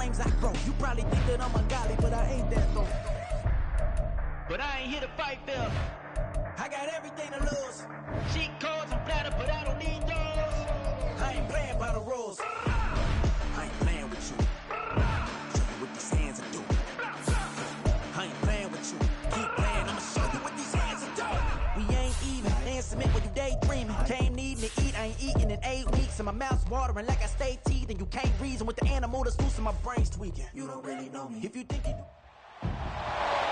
flames I grow. You probably think that I'm ungodly, but I ain't that though. But I ain't here to fight them. I got everything to lose. Cheat codes and platter, but I don't need those. I ain't playing by the rules. I ain't playing with you. Show you what these hands are doing. I ain't playing with you. Keep playing, I'ma show you what these hands are doing. We ain't even. They submit when you daydreaming. Came needing to eat, I ain't eating in 8 weeks. And my mouth's watering like I stay teeth. And you can't reason with the animal that's loose and my brain's tweaking. You don't really know me. If you think you do.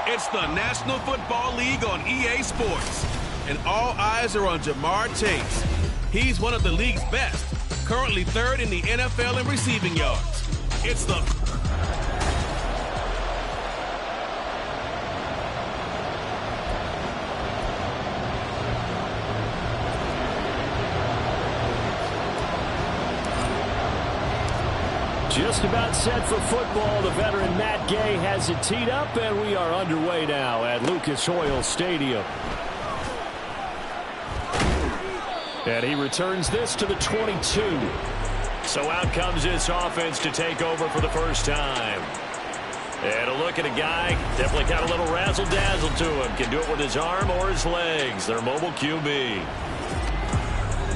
It's the National Football League on EA Sports. And all eyes are on Jamar Chase. He's one of the league's best. Currently 3rd in the NFL in receiving yards. It's the... Just about set for football. The veteran Matt Gay has it teed up, and we are underway now at Lucas Oil Stadium. And he returns this to the 22. So out comes this offense to take over for the first time. And a look at a guy, definitely got a little razzle-dazzle to him. Can do it with his arm or his legs. Their mobile QB.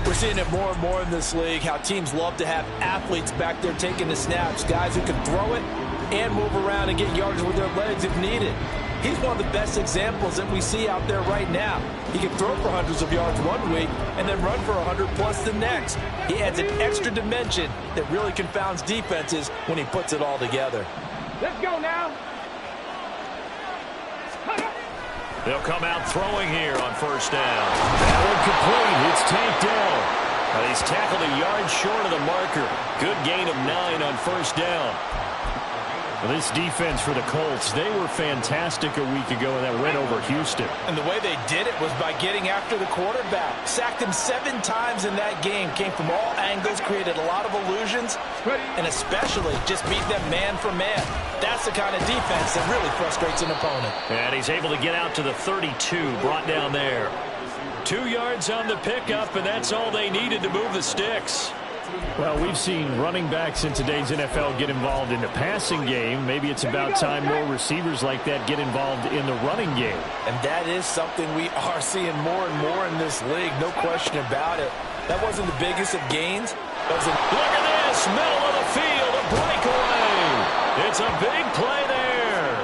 We're seeing it more and more in this league, how teams love to have athletes back there taking the snaps, guys who can throw it and move around and get yards with their legs if needed. He's one of the best examples that we see out there right now. He can throw for hundreds of yards one week and then run for 100 plus the next. He adds an extra dimension that really confounds defenses when he puts it all together. Let's go now. They'll come out throwing here on first down. That one complete. It's tanked down. Now he's tackled a yard short of the marker. Good gain of 9 on first down. Well, this defense for the Colts, they were fantastic a week ago in that win over Houston. And the way they did it was by getting after the quarterback. Sacked him 7 times in that game. Came from all angles, created a lot of illusions, and especially just beat them man for man. That's the kind of defense that really frustrates an opponent. And he's able to get out to the 32, brought down there. 2 yards on the pickup, and that's all they needed to move the sticks. Well, we've seen running backs in today's NFL get involved in the passing game. Maybe it's about time more receivers like that get involved in the running game. And that is something we are seeing more and more in this league, no question about it. That wasn't the biggest of gains. Look at this, middle of the field, a breakaway. It's a big play there.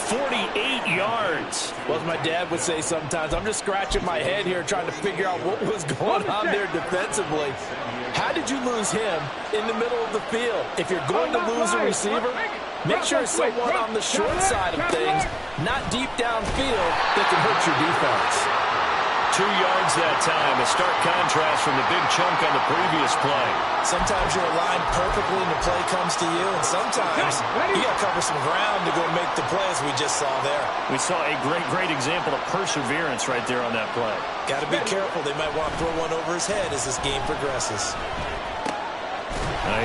48 yards. Well, as my dad would say sometimes, I'm just scratching my head here trying to figure out what was going on there defensively. How did you lose him in the middle of the field? If you're going to lose a receiver, make sure it's someone on the short side of things, not deep downfield, that can hurt your defense. 2 yards that time, a stark contrast from the big chunk on the previous play. Sometimes you're aligned perfectly and the play comes to you, and sometimes you got to cover some ground to go make the play, as we just saw there. We saw a great example of perseverance right there on that play. Got to be careful. They might want to throw one over his head as this game progresses.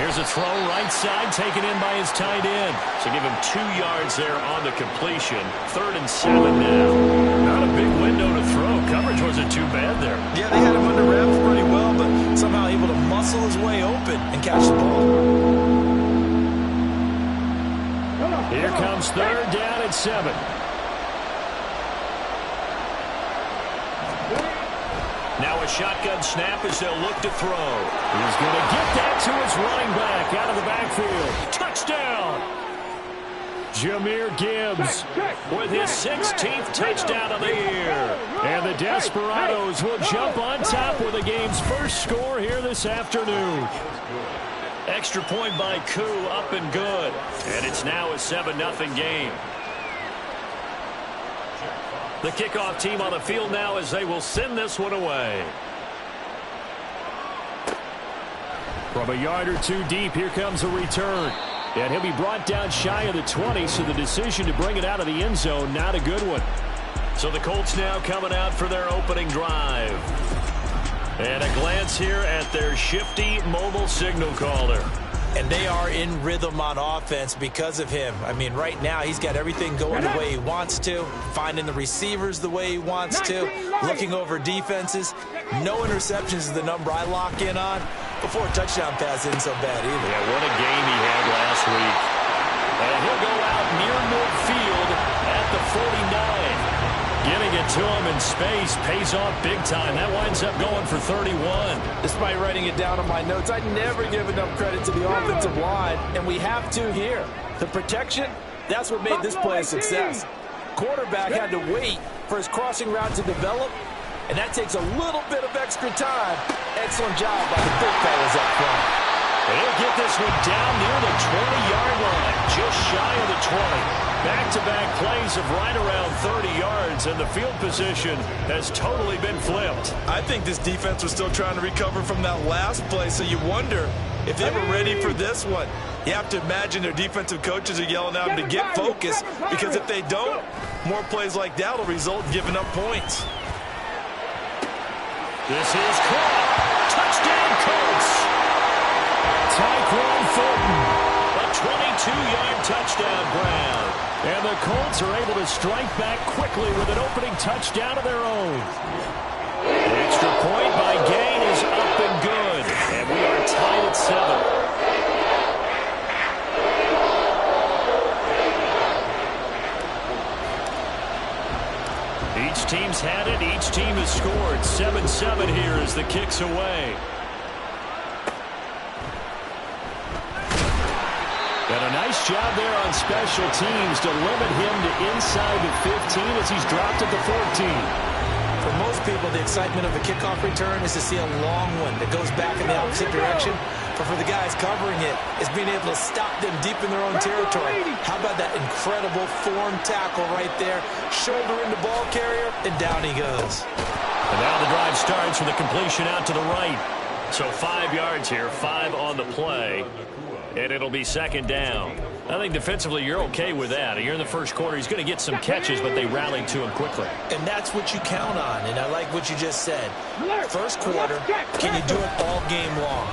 Here's a throw right side taken in by his tight end. So give him 2 yards there on the completion. 3rd and 7 now. Not a big window to throw. Coverage wasn't too bad there. Yeah, they had him under wraps pretty well, but somehow able to muscle his way open and catch the ball. Here comes 3rd down at 7. Now a shotgun snap as they'll look to throw. He's going to get that to his running back out of the backfield. Touchdown! Jahmyr Gibbs with his 16th touchdown of the year. And the Desperados will jump on top with the game's first score here this afternoon. Extra point by Koo, up and good. And it's now a 7-0 game. The kickoff team on the field now as they will send this one away. From a yard or 2 deep, here comes a return. And he'll be brought down shy of the 20, so the decision to bring it out of the end zone, not a good one. So the Colts now coming out for their opening drive. And a glance here at their shifty mobile signal caller. And they are in rhythm on offense because of him. I mean, right now, he's got everything going the way he wants to, finding the receivers the way he wants to, looking over defenses. No interceptions is the number I lock in on. Before a touchdown pass isn't so bad either. Yeah, what a game he had last week. And he'll go out near midfield at the 49. Giving it to him in space pays off big time. That winds up going for 31. Despite writing it down on my notes, I never give enough credit to the offensive line, and we have to here. The protection, that's what made this play a success. Quarterback had to wait for his crossing route to develop, and that takes a little bit of extra time. Excellent job by the big fellas up front. He'll get this one down near the 20-yard line, just shy of the 20. Back-to-back plays of right around 30 yards, and the field position has totally been flipped. I think this defense was still trying to recover from that last play, so you wonder if they were ready for this one. You have to imagine their defensive coaches are yelling at them to get focused, because if they don't, more plays like that will result in giving up points. This is caught. Touchdown, Colts. Tyquan Fulton, a 22-yard touchdown grab. And the Colts are able to strike back quickly with an opening touchdown of their own. The extra point by Gain is up and good. And we are tied at 7. Each team's had it. Each team has scored. 7-7 here as the kick's away. And a nice job there on special teams to limit him to inside the 15 as he's dropped at the 14. For most people, the excitement of a kickoff return is to see a long one that goes back in the opposite direction. But for the guys covering it, it's being able to stop them deep in their own territory. How about that incredible form tackle right there? Shoulder into ball carrier, and down he goes. And now the drive starts with a completion out to the right. So 5 yards here, 5 on the play. And it'll be second down. I think defensively you're okay with that. You're in the first quarter. He's going to get some catches, but they rallied to him quickly. And that's what you count on, and I like what you just said. First quarter, can you do it all game long?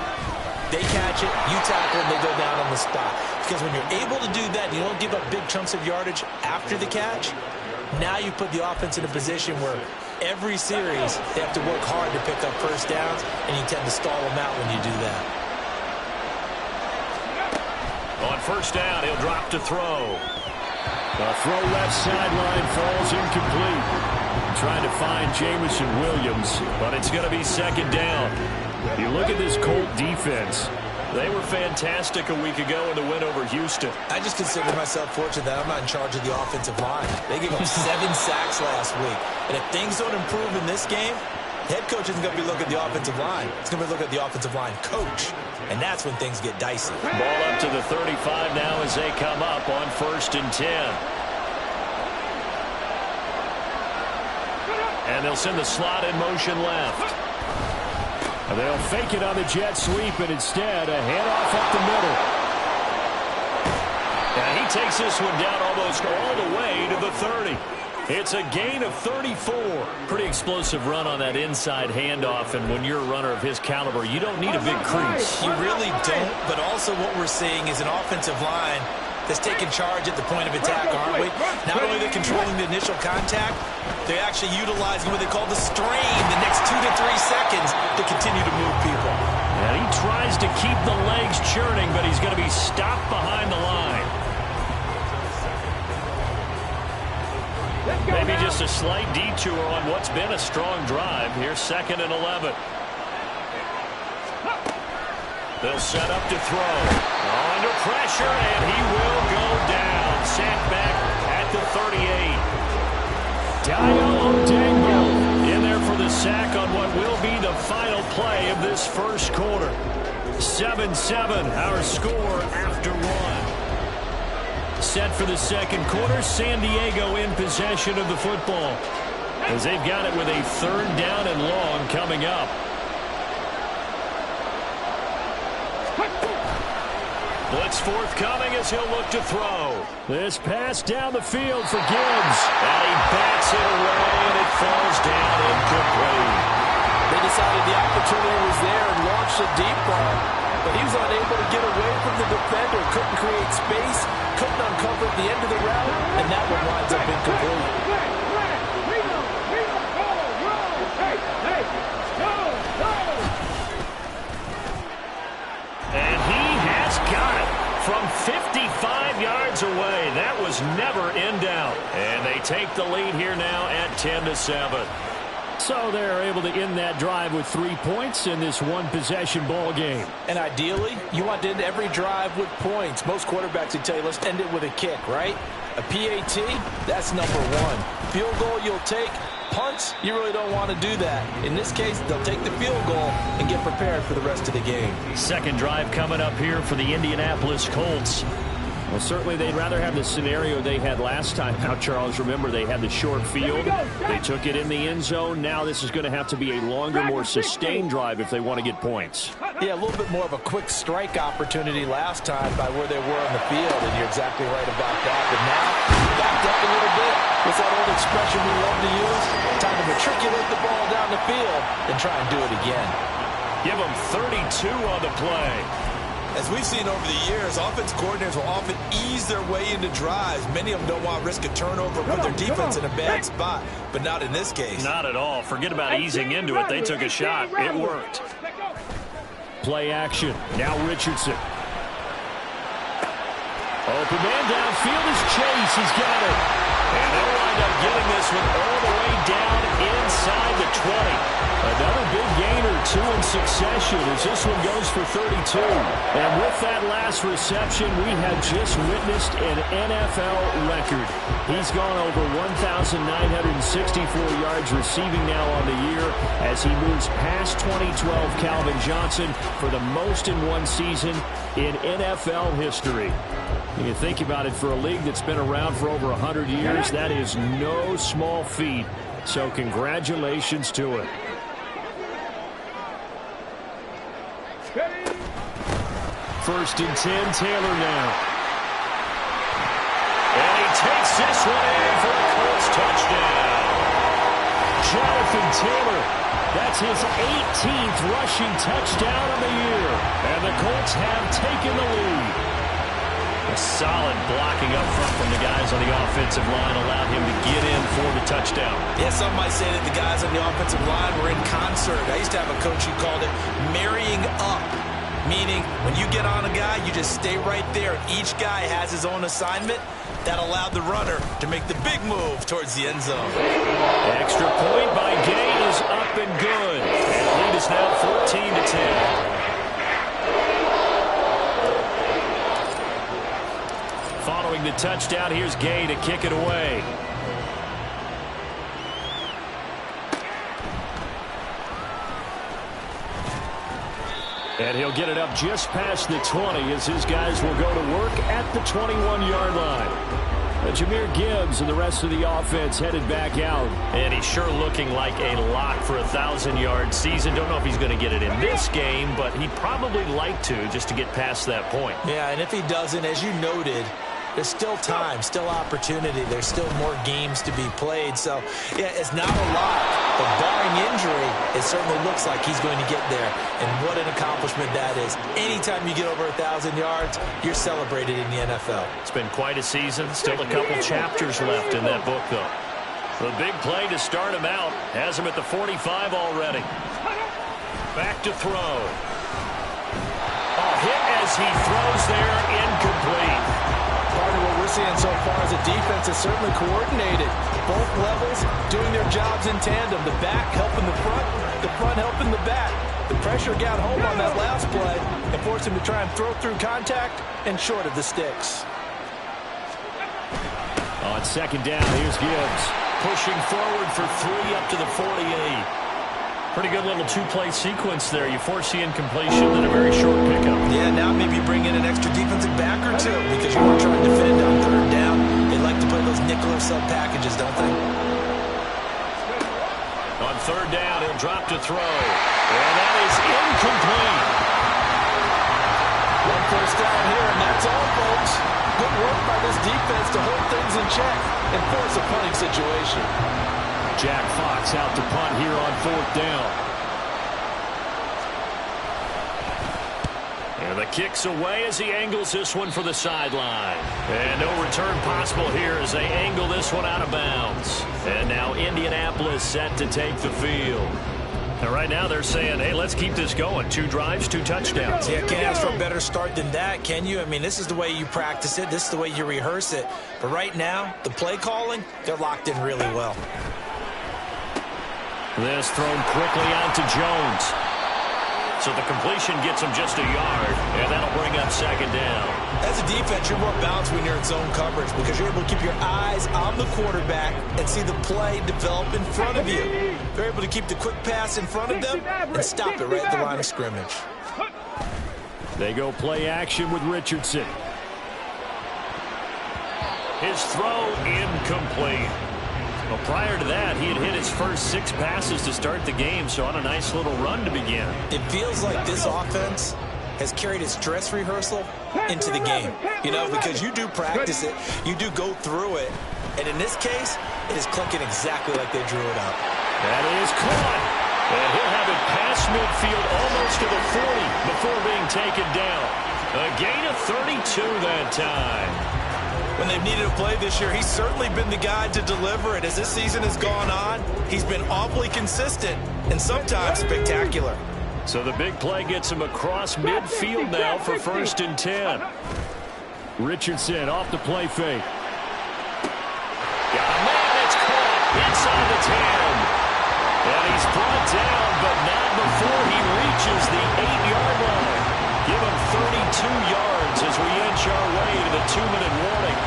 They catch it, you tackle, and they go down on the spot. Because when you're able to do that, you don't give up big chunks of yardage after the catch, now you put the offense in a position where every series they have to work hard to pick up first downs, and you tend to stall them out when you do that. On first down, he'll drop to throw. The throw left sideline falls incomplete. Trying to find Jamison Williams, but it's going to be second down. You look at this Colt defense. They were fantastic a week ago in the win over Houston. I just consider myself fortunate that I'm not in charge of the offensive line. They gave up 7 sacks last week. And if things don't improve in this game, head coach isn't going to be looking at the offensive line. He's going to be looking at the offensive line coach. And that's when things get dicey. Ball up to the 35 now as they come up on 1st and 10. And they'll send the slot in motion left. And they'll fake it on the jet sweep, and instead a handoff up the middle. And he takes this one down almost all the way to the 30. It's a gain of 34. Pretty explosive run on that inside handoff, and when you're a runner of his caliber, you don't need a big crease. You really don't, but also what we're seeing is an offensive line that's taking charge at the point of attack, aren't we? Not only are they controlling the initial contact, they're actually utilizing what they call the strain the next 2 to 3 seconds to continue to move people. And he tries to keep the legs churning, but he's going to be stopped behind the line. Maybe just a slight detour on what's been a strong drive. Here's 2nd and 11. They'll set up to throw. Under pressure, and he will go down. Sacked back at the 38. Dayo Odeyingbo in there for the sack on what will be the final play of this first quarter. 7-7, our score after 1. Set for the second quarter, San Diego in possession of the football, as they've got it with a 3rd down and long coming up. Blitz forthcoming as he'll look to throw. This pass down the field for Gibbs. And he bats it away, and it falls down incomplete. They decided the opportunity was there and launched a deep ball, but he was unable to get away from the defender. Couldn't create space, couldn't uncover at the end of the route, and that one winds up incomplete. And he has got it. from 55 yards away. That was never in doubt. And they take the lead here now at 10-7. So they're able to end that drive with 3 points in this one-possession ball game. And ideally, you want to end every drive with points. Most quarterbacks would tell you, let's end it with a kick, right? A PAT, that's number one. Field goal you'll take. Punts, you really don't want to do that. In this case, they'll take the field goal and get prepared for the rest of the game. Second drive coming up here for the Indianapolis Colts. Well, certainly they'd rather have the scenario they had last time. Now, Charles, remember, they had the short field. They took it in the end zone. Now this is going to have to be a longer, more sustained drive if they want to get points. Yeah, a little bit more of a quick strike opportunity last time by where they were on the field, and you're exactly right about that. But now, backed up a little bit. What's that old expression we love to use? Time to matriculate the ball down the field and try and do it again. Give them 32 on the play. As we've seen over the years, offense coordinators will often ease their way into drives. Many of them don't want to risk a turnover or put their defense in a bad spot, but not in this case. Not at all. Forget about easing into it. They took a shot. It worked. Play action. Now Richardson. Open man downfield is Chase. He's got it. And they'll wind up getting this one all the way down inside the 20. Another big gain or two in succession as this one goes for 32. And with that last reception, we have just witnessed an NFL record. He's gone over 1,964 yards receiving now on the year as he moves past 2012 Calvin Johnson for the most in one season in NFL history. When you think about it, for a league that's been around for over 100 years, that is no small feat. So congratulations to him. First and 10, Taylor now. And he takes this one in for a Colts touchdown. Jonathan Taylor, that's his 18th rushing touchdown of the year. And the Colts have taken the lead. A solid blocking up front from the guys on the offensive line allowed him to get in for the touchdown. Yeah, some might say that the guys on the offensive line were in concert. I used to have a coach who called it marrying up, meaning when you get on a guy, you just stay right there. Each guy has his own assignment. That allowed the runner to make the big move towards the end zone. Extra point by Gay is up and good. And the lead is now 14-10. Following the touchdown, here's Gay to kick it away. And he'll get it up just past the 20 as his guys will go to work at the 21-yard line. Jahmyr Gibbs and the rest of the offense headed back out. And he's sure looking like a lock for a 1,000-yard season. Don't know if he's going to get it in this game, but he'd probably like to just to get past that point. Yeah, and if he doesn't, as you noted, there's still time, still opportunity. There's still more games to be played. So, yeah, it's not a lot. But barring injury, it certainly looks like he's going to get there. And what an accomplishment that is. Anytime you get over 1,000 yards, you're celebrated in the NFL. It's been quite a season. Still a couple chapters left in that book, though. The big play to start him out. Has him at the 45 already. Back to throw. A hit as he throws there, incomplete. Part of what we're seeing so far as a defense is certainly coordinated. Both levels doing their jobs in tandem. The back helping the front helping the back. The pressure got home on that last play and forced him to try and throw through contact and short of the sticks. On second down, here's Gibbs. Pushing forward for 3 up to the 48. Pretty good little two-play sequence there. You force the incompletion, then a very short pickup. Yeah, now maybe bring in an extra defensive back or two because you weren't trying to defend on third down. They like to play those nickel or sub packages, don't they? On third down, he'll drop to throw. And that is incomplete. One first down here, and that's all, folks. Good work by this defense to hold things in check and force a punting situation. Jack Fox out to punt here on fourth down. And the kick's away as he angles this one for the sideline. And no return possible here as they angle this one out of bounds. And now Indianapolis set to take the field. And right now they're saying, hey, let's keep this going. 2 drives, 2 touchdowns. Yeah, can't ask for a better start than that, can you? I mean, this is the way you practice it. This is the way you rehearse it. But right now, the play calling, they're locked in really well. This thrown quickly out to Jones. So the completion gets him just a yard, and that'll bring up 2nd down. As a defense, you're more balanced when you're in zone coverage because you're able to keep your eyes on the quarterback and see the play develop in front of you. They're able to keep the quick pass in front of them and stop it right at the line of scrimmage. They go play action with Richardson. His throw incomplete. Well, prior to that, he had hit his first 6 passes to start the game, so on a nice little run to begin. It feels like this offense has carried its dress rehearsal into the game. You know, because you do practice it, you do go through it, and in this case, it is clicking exactly like they drew it up. That is caught, and he'll have it past midfield almost to the 40 before being taken down. A gain of 32 that time. When they've needed a play this year, he's certainly been the guy to deliver it. As this season has gone on, he's been awfully consistent and sometimes spectacular. So the big play gets him across midfield now for 1st and 10. Richardson off the play fake. Got a man that's caught inside the 10. And he's brought down, but not before he reaches the 8-yard line. Give him 32 yards as we inch our way to the 2-minute warning.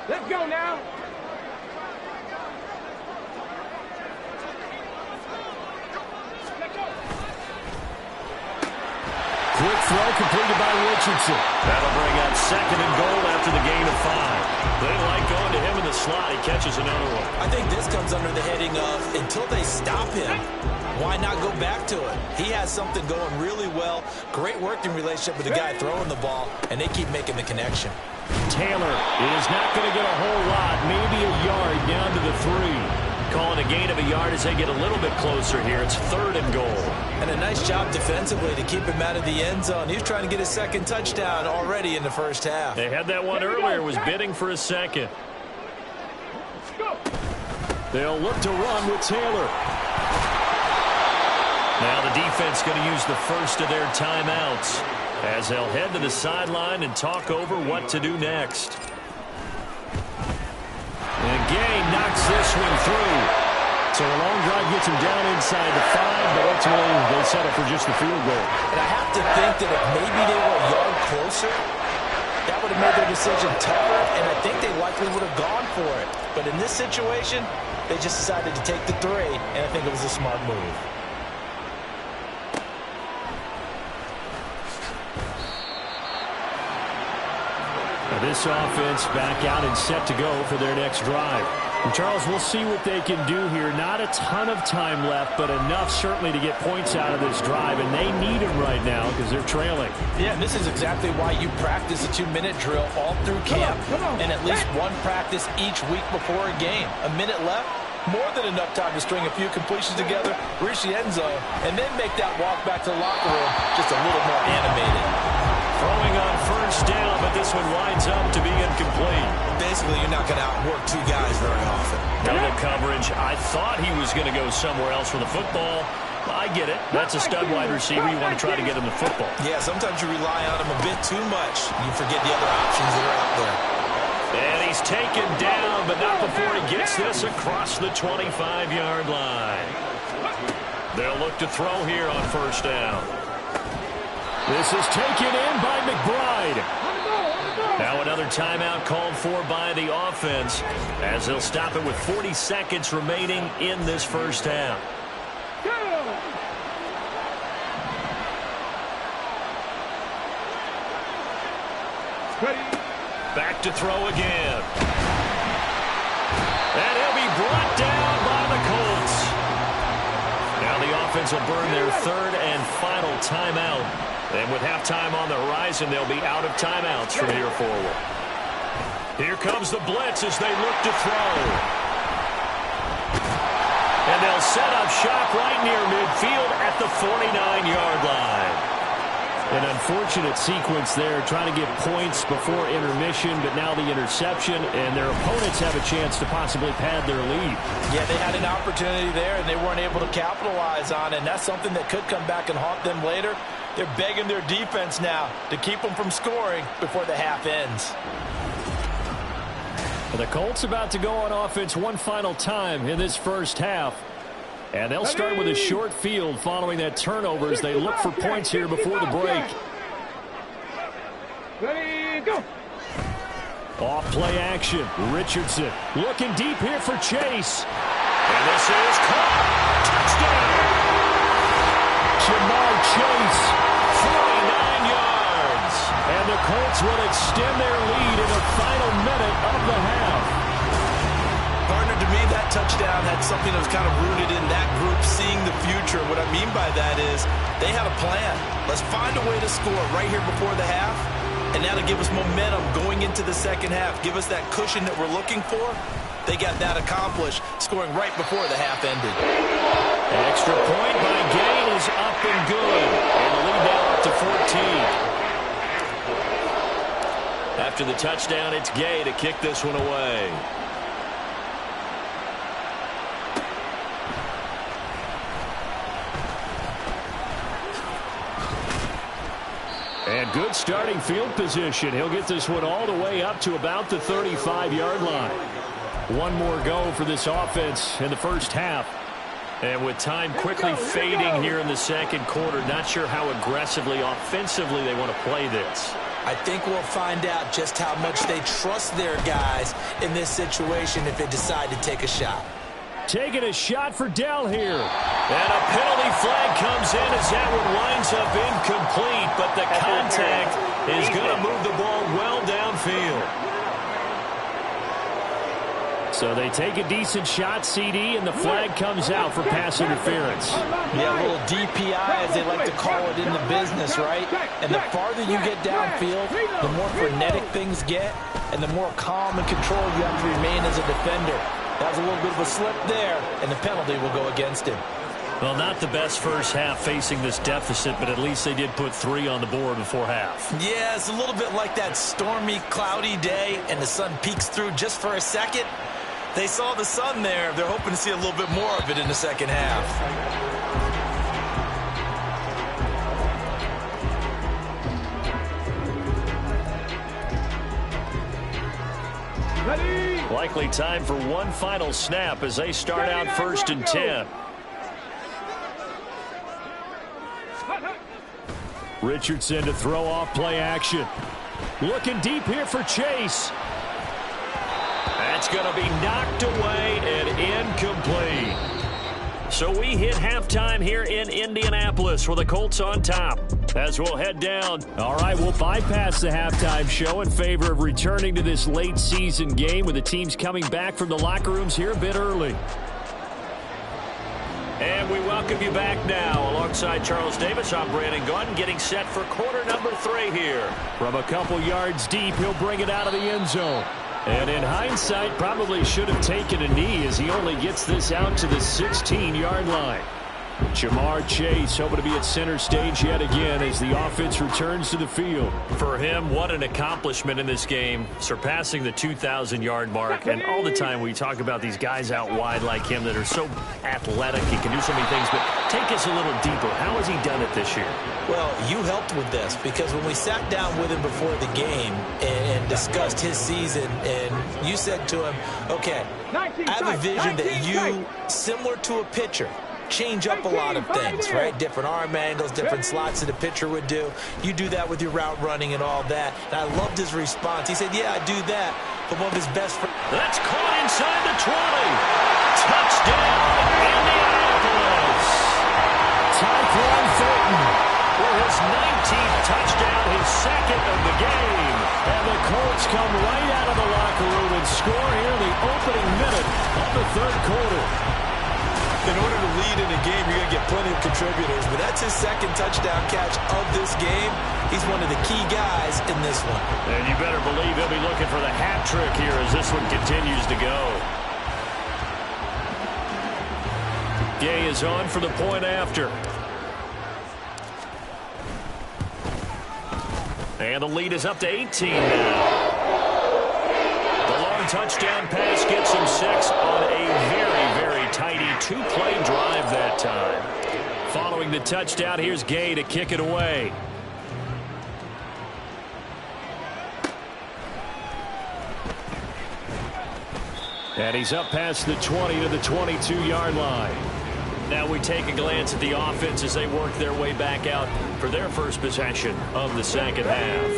Let's go now. Quick throw completed by Richardson. That'll bring up 2nd and goal after the gain of 5. They like going to him in the slot. He catches another one. I think this comes under the heading of until they stop him, why not go back to it? He has something going really well. Great working relationship with the guy throwing the ball, and they keep making the connection. Taylor is not going to get a whole lot, maybe a yard down to the 3. Calling a gain of a yard as they get a little bit closer here. It's 3rd and goal. And a nice job defensively to keep him out of the end zone. He was trying to get his 2nd touchdown already in the first half. They had that one earlier, was bidding for a 2nd. They'll look to run with Taylor. Now the defense going to use the first of their timeouts as they'll head to the sideline and talk over what to do next. And Gay knocks this one through. So a long drive gets him down inside the 5, but ultimately they settle for just the field goal. And I have to think that if maybe they were a yard closer, that would have made their decision tougher, and I think they likely would have gone for it. But in this situation, they just decided to take the 3, and I think it was a smart move. This offense back out and set to go for their next drive. And Charles, we'll see what they can do here. Not a ton of time left, but enough certainly to get points out of this drive, and they need them right now because they're trailing. Yeah, and this is exactly why you practice a 2-minute drill all through camp and at least one practice each week before a game. A minute left, more than enough time to string a few completions together, reach the end zone, and then make that walk back to the locker room just a little more animated. Throwing on first down, but this one winds up to be incomplete. Basically, you're not going to outwork 2 guys very often. Double coverage. I thought he was going to go somewhere else for the football. I get it. That's a stud wide receiver. You want to try to get him the football. Yeah, sometimes you rely on him a bit too much. You forget the other options that are out there. And he's taken down, but not before he gets this across the 25-yard line. They'll look to throw here on first down. This is taken in by McBride. Now another timeout called for by the offense as they'll stop it with 40 seconds remaining in this first half. Back to throw again. And he'll be brought down by the Colts. Now the offense fans will burn their third and final timeout. And with halftime on the horizon, they'll be out of timeouts from here forward. Here comes the blitz as they look to throw. And they'll set up shop right near midfield at the 49-yard line. An unfortunate sequence there, trying to get points before intermission, but now the interception, and their opponents have a chance to possibly pad their lead. Yeah, they had an opportunity there, and they weren't able to capitalize on it, and that's something that could come back and haunt them later. They're begging their defense now to keep them from scoring before the half ends. The Colts about to go on offense one final time in this first half. And they'll start with a short field following that turnover as they look for points here before the break. Ready, go. Off play action. Richardson looking deep here for Chase. And this is caught. Touchdown. Jamar Chase, 49 yards. And the Colts will extend their lead in the final minute of the half. Partner, to me, that touchdown had something that was kind of rooted in that group seeing the future. What I mean by that is they had a plan. Let's find a way to score right here before the half, and that'll give us momentum going into the second half. Give us that cushion that we're looking for. They got that accomplished, scoring right before the half ended. An extra point by Gain is up and good. And the lead now up to 14. After the touchdown, it's Gay to kick this one away. And good starting field position. He'll get this one all the way up to about the 35-yard line. One more go for this offense in the first half. And with time quickly fading here in the second quarter, not sure how aggressively, offensively they want to play this. I think we'll find out just how much they trust their guys in this situation if they decide to take a shot. Taking a shot for Dell here. And a penalty flag comes in as that one winds up incomplete, but the contact is going to move the ball well downfield. So they take a decent shot, CD, and the flag comes out for pass interference. Yeah, a little DPI, as they like to call it in the business, right? And the farther you get downfield, the more frenetic things get, and the more calm and controlled you have to remain as a defender. That was a little bit of a slip there, and the penalty will go against him. Well, not the best first half facing this deficit, but at least they did put 3 on the board before half. Yeah, it's a little bit like that stormy, cloudy day, and the sun peeks through just for a second. They saw the sun there. They're hoping to see a little bit more of it in the second half. Likely time for one final snap as they start out 1st and 10. Richardson to throw off play action. Looking deep here for Chase. That's going to be knocked away and incomplete. So we hit halftime here in Indianapolis with the Colts on top. As we'll head down. All right, we'll bypass the halftime show in favor of returning to this late season game with the teams coming back from the locker rooms here a bit early. And we welcome you back now. Alongside Charles Davis, I'm Brandon Gunn, getting set for quarter number 3 here. From a couple yards deep, he'll bring it out of the end zone. And in hindsight, probably should have taken a knee as he only gets this out to the 16-yard line. Jamar Chase hoping to be at center stage yet again as the offense returns to the field. For him, what an accomplishment in this game, surpassing the 2,000-yard mark. And all the time we talk about these guys out wide like him that are so athletic, he can do so many things, but take us a little deeper. How has he done it this year? Well, you helped with this because when we sat down with him before the game and discussed his season, and you said to him, okay, I have a vision that you, similar to a pitcher, change up a lot of things, right? Different arm angles, different slots that a pitcher would do. You do that with your route running and all that. And I loved his response. He said, yeah, I do that. But one of his best friends. That's caught inside the 20. Touchdown, Indianapolis. Tyquan Thornton for his 19th touchdown, his second of the game. And the Colts come right out of the locker room and score here in the opening minute of the third quarter. In order to lead in a game, you're going to get plenty of contributors, but that's his second touchdown catch of this game. He's one of the key guys in this one. And you better believe he'll be looking for the hat trick here as this one continues to go. Gay is on for the point after. And the lead is up to 18 now. The long touchdown pass gets him 6 on a very, very tidy two-play drive that time. Following the touchdown, here's Gay to kick it away. And he's up past the 20 to the 22-yard line. Now we take a glance at the offense as they work their way back out for their first possession of the second half.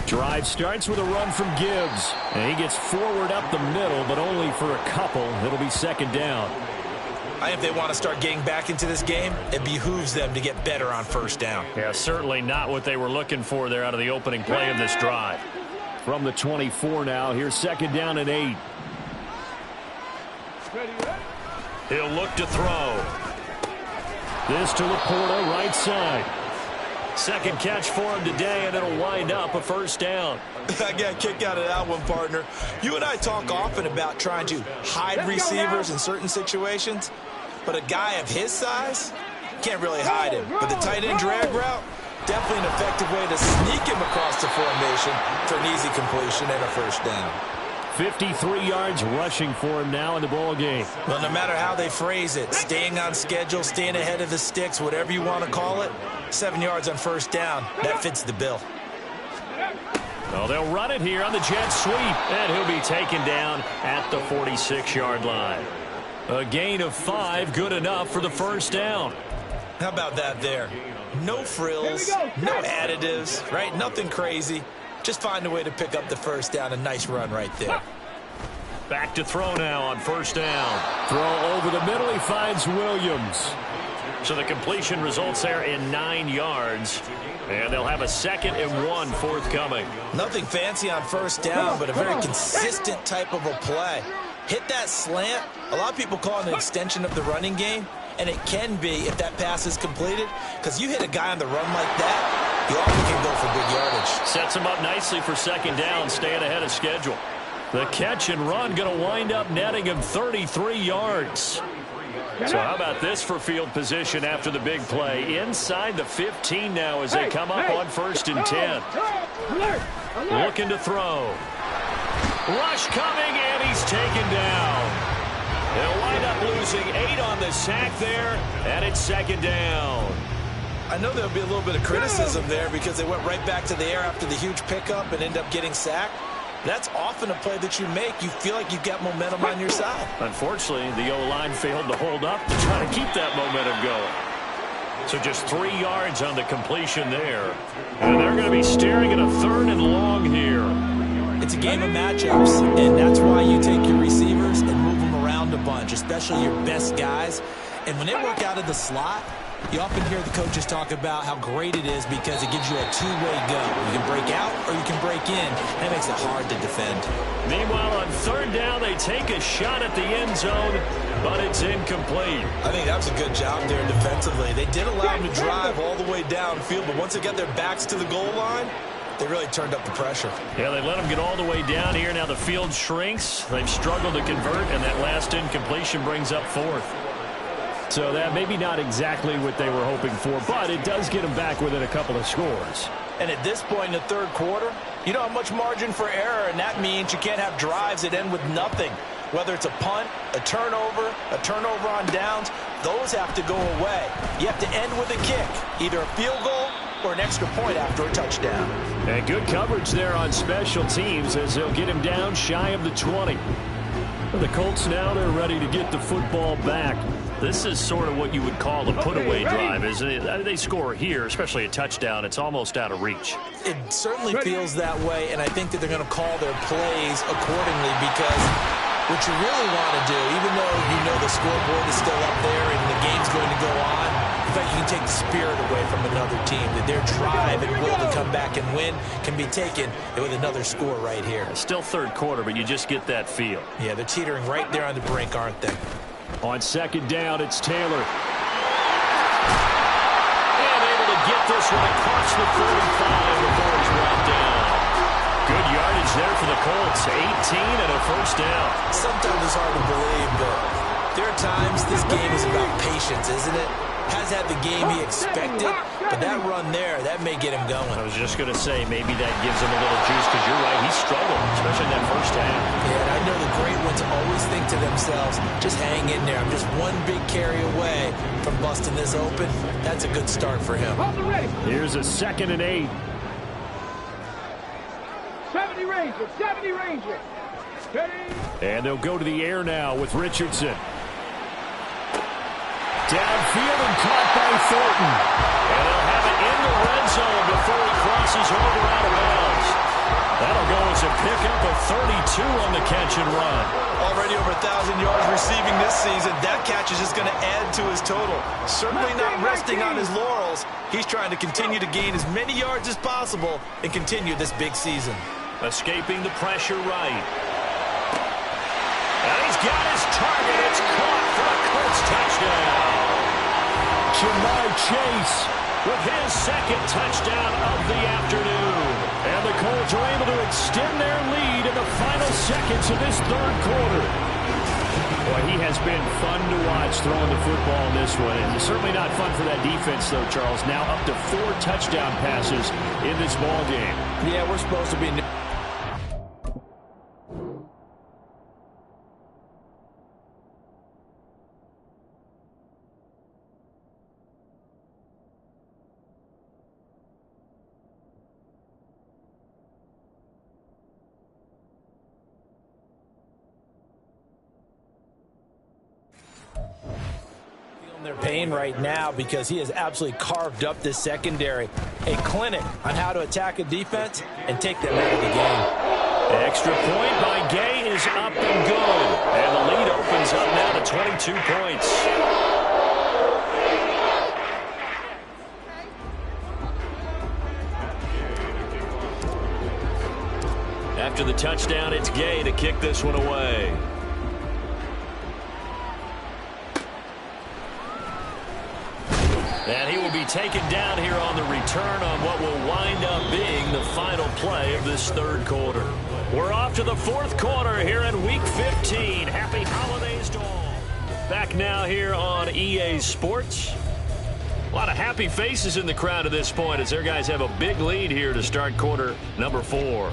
Drive starts with a run from Gibbs. And he gets forward up the middle, but only for a couple. It'll be second down. I think if they want to start getting back into this game, it behooves them to get better on first down. Yeah, certainly not what they were looking for there out of the opening play of this drive. From the 24 now, here's second down and 8. He'll look to throw. This to Laporta, right side. Second catch for him today, and it'll wind up a first down. I got a kick out of that one, partner. You and I talk often about trying to hide receivers in certain situations, but a guy of his size can't really hide him. But the tight end drag route, definitely an effective way to sneak him across the formation for an easy completion and a first down. 53 yards rushing for him now in the ball game. Well, no matter how they phrase it, staying on schedule, staying ahead of the sticks, whatever you want to call it, 7 yards on first down, that fits the bill. Well, they'll run it here on the jet sweep, and he'll be taken down at the 46-yard line. A gain of 5, good enough for the first down. How about that there? No frills, no additives, right? Nothing crazy. Just find a way to pick up the first down. A nice run right there. Back to throw now on first down. Throw over the middle. He finds Williams. So the completion results there in 9 yards. And they'll have a 2nd and 1 forthcoming. Nothing fancy on first down, but a very consistent type of a play. Hit that slant. A lot of people call it an extension of the running game. And it can be if that pass is completed. Because you hit a guy on the run like that, you often can go for big yardage. Sets him up nicely for second down, staying ahead of schedule. The catch and run going to wind up netting him 33 yards. So how about this for field position after the big play? Inside the 15 now as they come up on 1st and 10. Looking to throw. Rush coming, and he's taken down. They'll wind up losing 8 on the sack there, and it's second down. I know there'll be a little bit of criticism there because they went right back to the air after the huge pickup and end up getting sacked. That's often a play that you make. You feel like you've got momentum on your side. Unfortunately, the O-line failed to hold up to try to keep that momentum going. So just 3 yards on the completion there. And they're going to be staring at a 3rd and long here. It's a game of matchups, and that's why you take your receivers and move them around a bunch, especially your best guys. And when they work out of the slot, you often hear the coaches talk about how great it is because it gives you a two-way go. You can break out or you can break in. That makes it hard to defend. Meanwhile, on 3rd down, they take a shot at the end zone, but it's incomplete. I think that was a good job there defensively. They did allow them to drive all the way downfield, but once they got their backs to the goal line, they really turned up the pressure. Yeah, they let them get all the way down here. Now the field shrinks. They've struggled to convert, and that last incompletion brings up 4th. So that maybe not exactly what they were hoping for, but it does get them back within a couple of scores. And at this point in the 3rd quarter, you don't have much margin for error, and that means you can't have drives that end with nothing. Whether it's a punt, a turnover on downs, those have to go away. You have to end with a kick, either a field goal or an extra point after a touchdown. And good coverage there on special teams as they'll get him down shy of the 20. The Colts now, they're ready to get the football back. This is sort of what you would call a put-away drive, isn't it? They score here, especially a touchdown. It's almost out of reach. It certainly feels that way, and I think that they're going to call their plays accordingly because what you really want to do, even though you know the scoreboard is still up there and the game's going to go on, in fact, you can take the spirit away from another team, that their drive and will to come back and win can be taken with another score right here. It's still third quarter, but you just get that feel. Yeah, they're teetering right there on the brink, aren't they? On second down, it's Taylor. And able to get this one across the 45 before he's brought down. Good yardage there for the Colts. 18 and a first down. Sometimes it's hard to believe, but there are times this game is about patience, isn't it? Has had the game he expected, but that run there, that may get him going. I was just going to say, maybe that gives him a little juice, because you're right, he struggled, especially in that first half. Yeah, and I know the great ones always think to themselves, just hang in there. I'm just one big carry away from busting this open. That's a good start for him. Here's a 2nd and 8. 70 Ranger. And they'll go to the air now with Richardson. Downfield and caught by Thornton. And they'll have it in the red zone before he crosses over out of bounds. That'll go as a pickup of 32 on the catch and run. Already over 1,000 yards receiving this season. That catch is just going to add to his total. Certainly not resting on his laurels. He's trying to continue to gain as many yards as possible and continue this big season. Escaping the pressure right. And he's got his target. It's caught for a Colts touchdown. Jamar Chase with his 2nd touchdown of the afternoon. And the Colts are able to extend their lead in the final seconds of this third quarter. Boy, he has been fun to watch throwing the football in this one. And it's certainly not fun for that defense, though, Charles. Now up to 4 touchdown passes in this ball game. Yeah, we're supposed to be... their pain right now because he has absolutely carved up this secondary. A clinic on how to attack a defense and take them out of the game. Extra point by Gay is up and good. And the lead opens up now to 22 points. After the touchdown, it's Gay to kick this one away. And he will be taken down here on the return on what will wind up being the final play of this third quarter. We're off to the fourth quarter here in Week 15. Happy holidays to all. Back now here on EA Sports. A lot of happy faces in the crowd at this point as their guys have a big lead here to start quarter number 4.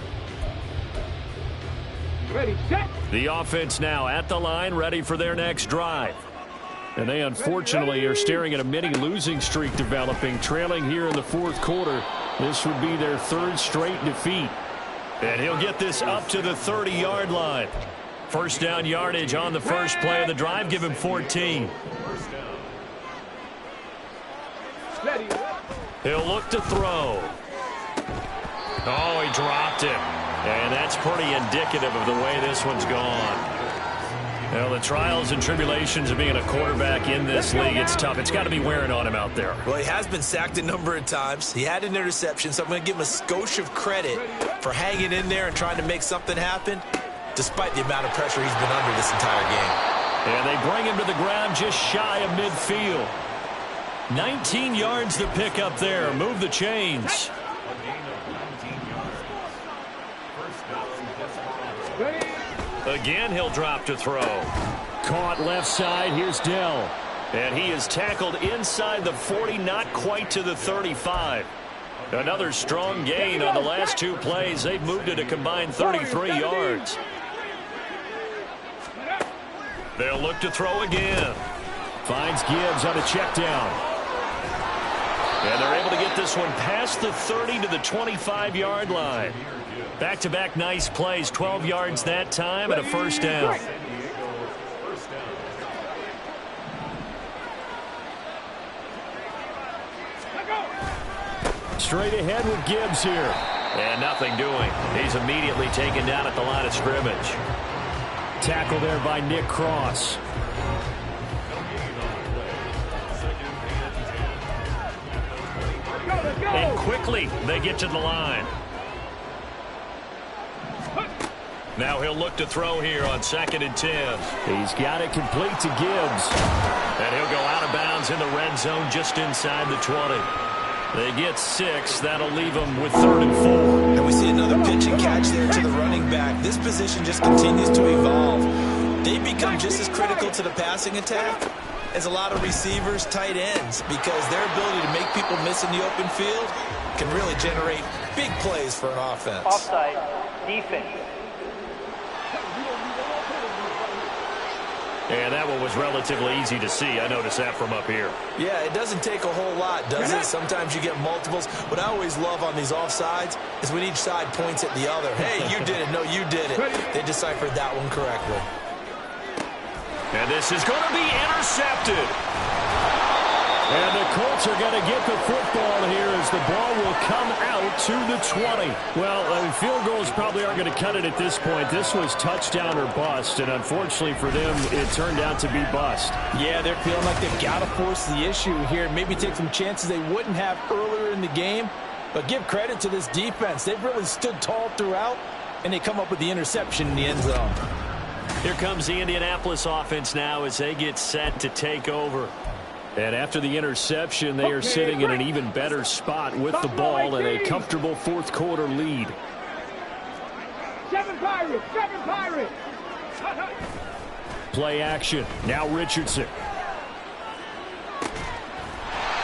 Ready, set. The offense now at the line, ready for their next drive. And they unfortunately are staring at a mini losing streak developing, trailing here in the fourth quarter. This would be their 3rd straight defeat. And he'll get this up to the 30-yard line. First down yardage on the first play of the drive. Give him 14. He'll look to throw. Oh, he dropped it. And that's pretty indicative of the way this one's gone. Well, the trials and tribulations of being a quarterback in this league, it's tough. It's got to be wearing on him out there. Well, he has been sacked a number of times. He had an interception, so I'm going to give him a skosh of credit for hanging in there and trying to make something happen, despite the amount of pressure he's been under this entire game. And they bring him to the ground just shy of midfield. 19 yards to pick up there. Move the chains. Again, he'll drop to throw. Caught left side. Here's Dell. And he is tackled inside the 40, not quite to the 35. Another strong gain on the last 2 plays. They've moved it a combined 33 yards. They'll look to throw again. Finds Gibbs on a check down. And they're able to get this one past the 30 to the 25-yard line. Back-to-back nice plays, 12 yards that time and a first down. Straight ahead with Gibbs here. And nothing doing. He's immediately taken down at the line of scrimmage. Tackle there by Nick Cross. and quickly they get to the line. Now he'll look to throw here on 2nd and 10. He's got it complete to Gibbs. And he'll go out of bounds in the red zone just inside the 20. They get 6. That'll leave them with 3rd and 4. And we see another pitch and catch there to the running back. This position just continues to evolve. They become just as critical to the passing attack as a lot of receivers, tight ends, because their ability to make people miss in the open field can really generate big plays for an offense. Offside, defense. And that one was relatively easy to see. I noticed that from up here. Yeah, it doesn't take a whole lot, does it? Sometimes you get multiples. What I always love on these offsides is when each side points at the other. Hey, you did it. No, you did it. They deciphered that one correctly. And this is going to be intercepted. And the Colts are going to get the football here as the ball will come out to the 20. Well, field goals probably aren't going to cut it at this point. This was touchdown or bust, and unfortunately for them, it turned out to be bust. Yeah, they're feeling like they've got to force the issue here. Maybe take some chances they wouldn't have earlier in the game. But give credit to this defense. They've really stood tall throughout, and they come up with the interception in the end zone. Here comes the Indianapolis offense now as they get set to take over. And after the interception, they are sitting in an even better spot with the ball and a comfortable 4th quarter lead. 7 Pirates! 7 Pirates! Play action. Now Richardson.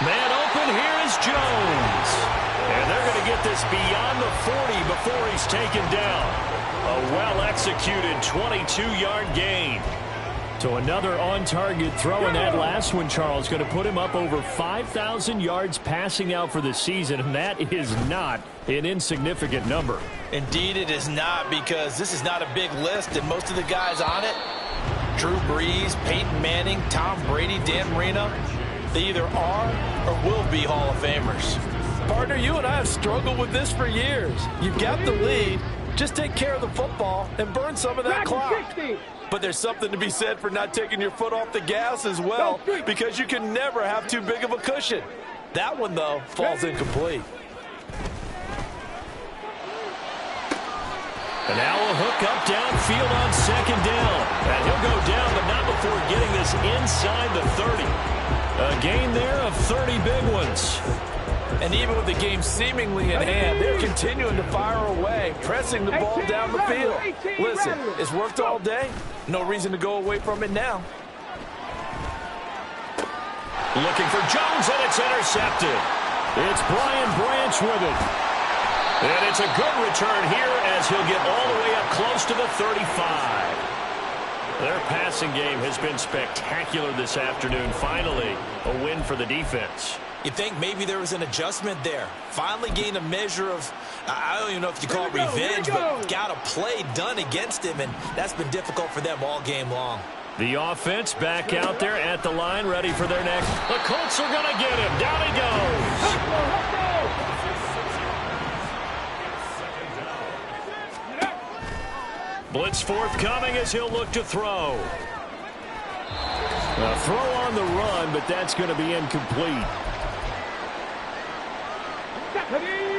Man open. Here is Jones. And they're going to get this beyond the 40 before he's taken down. A well-executed 22-yard gain. So another on-target throw, and that last one, Charles, going to put him up over 5,000 yards passing out for the season, and that is not an insignificant number. Indeed it is not, because this is not a big list, and most of the guys on it, Drew Brees, Peyton Manning, Tom Brady, Dan Marino, they either are or will be Hall of Famers. Partner, you and I have struggled with this for years. You've got the lead. Just take care of the football and burn some of that clock. But there's something to be said for not taking your foot off the gas as well, because you can never have too big of a cushion. That one, though, falls incomplete. And now a hook up downfield on 2nd down. And he'll go down, but not before getting this inside the 30. A gain there of 30 big ones. And even with the game seemingly in hand, they're continuing to fire away, pressing the ball down the field. Listen, it's worked all day. No reason to go away from it now. Looking for Jones, and it's intercepted. It's Brian Branch with it. And it's a good return here as he'll get all the way up close to the 35. Their passing game has been spectacular this afternoon. Finally, a win for the defense. You think maybe there was an adjustment there. Finally gained a measure of, I don't even know if you call it revenge, but got a play done against him, and that's been difficult for them all game long. The offense back out there at the line, ready for their next. The Colts are going to get him. Down he goes. Blitz forthcoming as he'll look to throw. A throw on the run, but that's going to be incomplete.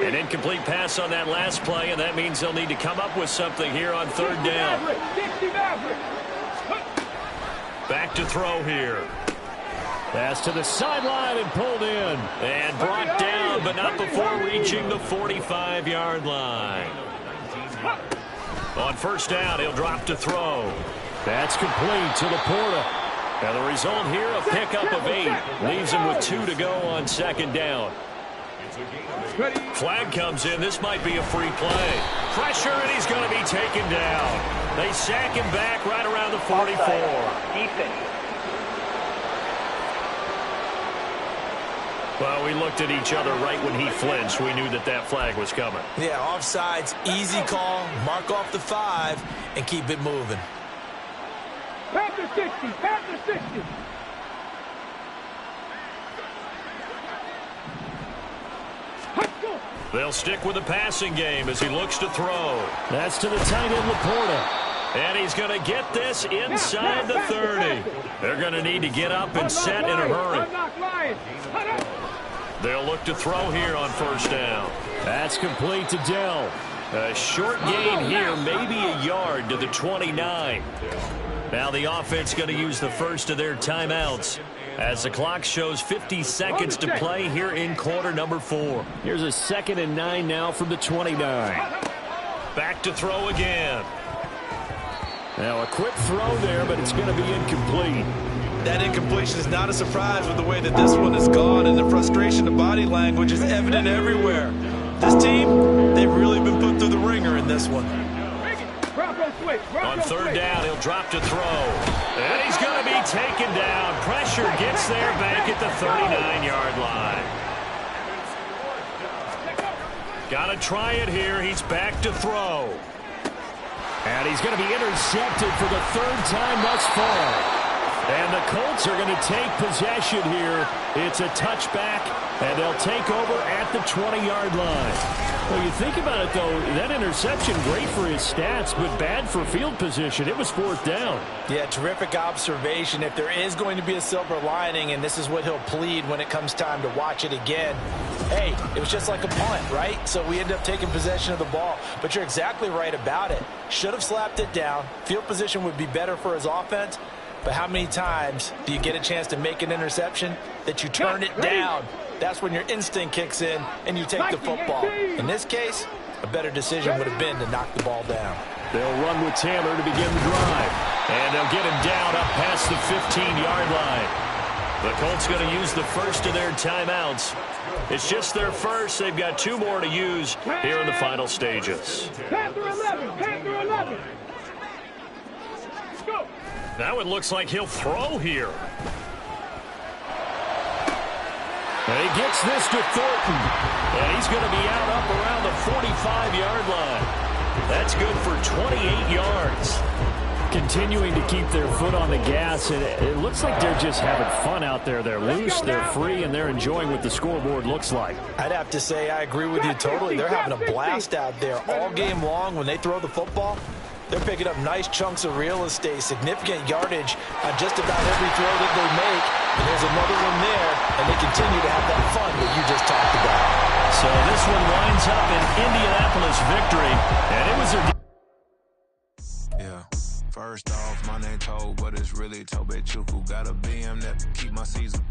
An incomplete pass on that last play, and that means they'll need to come up with something here on 3rd down. Back to throw here. Pass to the sideline and pulled in. And brought down, but not before reaching the 45-yard line. On 1st down, he'll drop to throw. That's complete to Laporta. And the result here, a pickup of 8. Leaves him with 2 to go on 2nd down. Flag comes in. This might be a free play. Pressure, and he's going to be taken down. They sack him back right around the 44. Defense. Well, we looked at each other right when he flinched. We knew that that flag was coming. Yeah, offsides, easy call. Mark off the 5 and keep it moving. Panther 60, Panther 60. They'll stick with the passing game as he looks to throw. That's to the tight end, Laporta. And he's going to get this inside the 30. They're going to need to get up and set in a hurry. They'll look to throw here on first down. That's complete to Dell. A short gain here, maybe a yard to the 29. Now the offense going to use the first of their timeouts as the clock shows 50 seconds to play here in quarter number 4. Here's a 2nd and 9 now from the 29. Back to throw again. Now a quick throw there, but it's going to be incomplete. That incompletion is not a surprise with the way that this one has gone, and the frustration, the body language is evident everywhere. This team, they've really been put through the ringer in this one. On third down, he'll drop to throw. And he's going to be taken down. Pressure gets there back at the 39-yard line. Got to try it here. He's back to throw. And he's going to be intercepted for the 3rd time thus far. And the Colts are going to take possession here. It's a touchback, and they'll take over at the 20-yard line. Well, you think about it, though, that interception, great for his stats, but bad for field position. It was 4th down. Yeah, terrific observation. If there is going to be a silver lining, and this is what he'll plead when it comes time to watch it again, hey, it was just like a punt, right? So we end up taking possession of the ball. But you're exactly right about it. Should have slapped it down. Field position would be better for his offense. But how many times do you get a chance to make an interception that you turn it down? That's when your instinct kicks in and you take the football. In this case, a better decision would have been to knock the ball down. They'll run with Taylor to begin the drive. And they'll get him down up past the 15-yard line. The Colts going to use the first of their timeouts. It's just their first. They've got 2 more to use here in the final stages. Panther 11, Panther 11. Go. Now it looks like he'll throw here. And he gets this to Thornton. And he's going to be out up around the 45-yard line. That's good for 28 yards. Continuing to keep their foot on the gas, and it looks like they're just having fun out there. They're loose, they're free, and they're enjoying what the scoreboard looks like. I'd have to say I agree with you totally. They're having a blast out there all game long. When they throw the football, they're picking up nice chunks of real estate, significant yardage on just about every throw that they make. And there's another one there, and they continue to have that fun that you just talked about. So this one winds up an Indianapolis victory, and it was a... Yeah. First off, my name Toad, but it's really Tobe Chuku. Got a BM that keep my season.